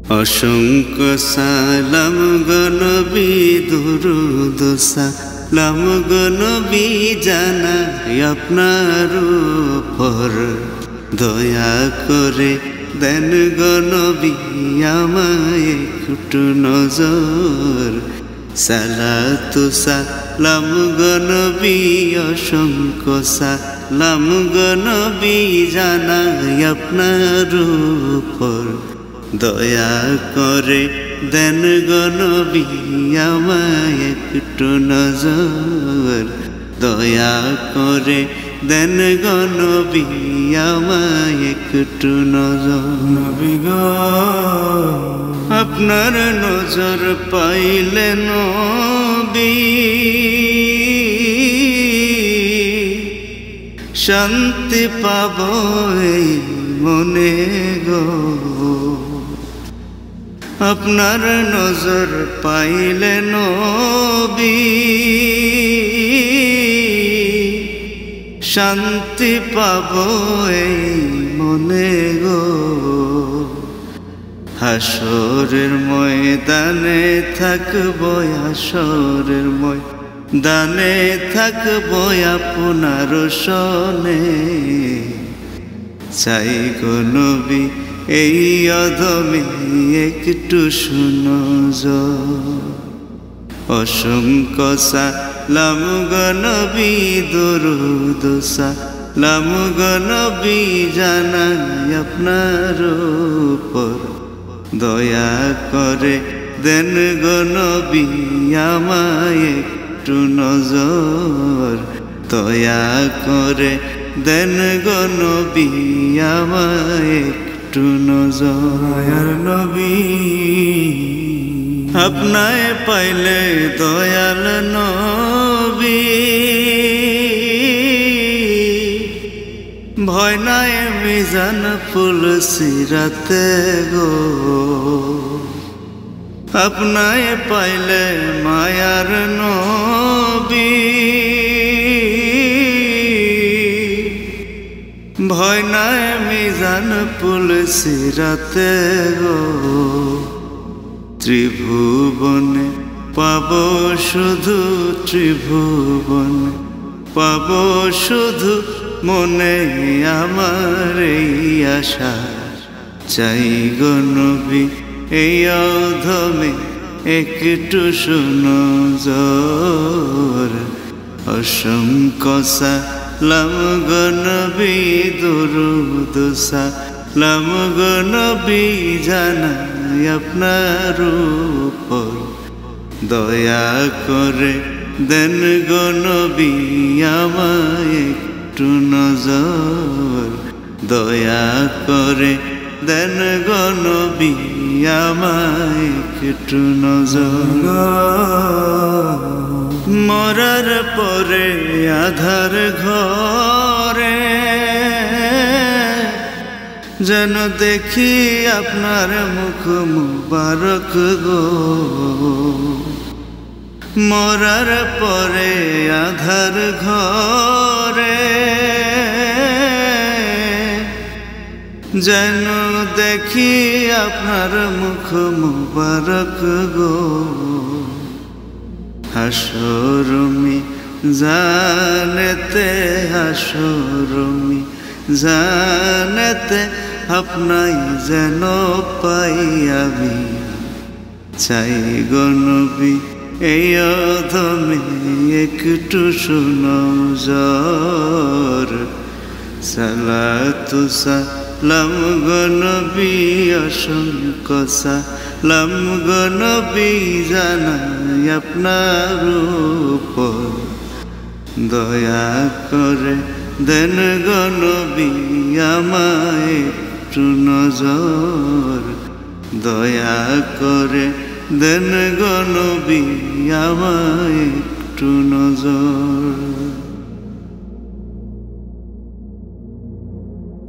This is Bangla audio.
অসংখ্য সালাম গো নবী, দুরূদ সালাম গো নবী, জানাই আপনার উপর। দয়া করে দেন গো নবী আমায় একটু নজর। সালাতু সালাম গো নবী, অসংখ্য সালাম গো নবী, জানাই আপনার উপর। দয়া করে দেন গো নবী আমায় একটু নজর। দয়া করে দেন গো নবী আমায় একটু নজর। নবী গো আপনার নজর পাইলে নবী, শান্তি পাব এই মনে গো। আপনার নজর পাইলে নবী, শান্তি পাব এই মনে গো। হাসরের ময়দানে থাকবো, হাসরের ময়দানে থাকবো আপনার সনে। চাই গো নবী এই অধমে একটু শুনো যো। অসংখ্য সালাম গো নবী, দুরূদ সালাম গো নবী, জানাই আপনার উপর। দয়া করে দেন গো নবী আমায় একটু নজর। দয়া করে দেন গো নবী আমায় একটু নজর। নবী আপনায় পাইলে দয়াল নবী, ভয় নাই মিজান ফুল সিরাতে গো। আপনায় পাইলে মায়ার নবী, ভয় নাই মিজান ফুল সিরাতে গো। ত্রিভুবনে পাব শুধু, ত্রিভুবনে পাব শুধু, মনে আমার এই আশা। চাই গো নবী এই অধমে একটু শুনো জোর। অসংখ্য সালাম গো নবী, দুরূদ সালাম গো নবী, জানাই আপনার উপর। দয়া করে দেন গো নবী আমায় একটু নজর। দয়া করে দেন গো নবী আমায় একটু নজর। মরার পরে আধার ঘরে যেন দেখি আপনার মুখ মুবারক গো। মরার পরে আধার ঘরে যেন দেখি আপনার মুখ মুবারক গো। হাসরমি জানেতে, হাসরমি জানেতে আপনাই যেন পাই আমি। চাই গো নবী এই অধমে একটু শুনো জোর। সালাতু সালাম গো নবী, অসংখ্য সালাম গো নবী, জানাই আপনার উপর। দয়া করে দেন গো নবী আমায় একটু নজর। দয়া করে দেন গো নবী আমায় একটু নজর।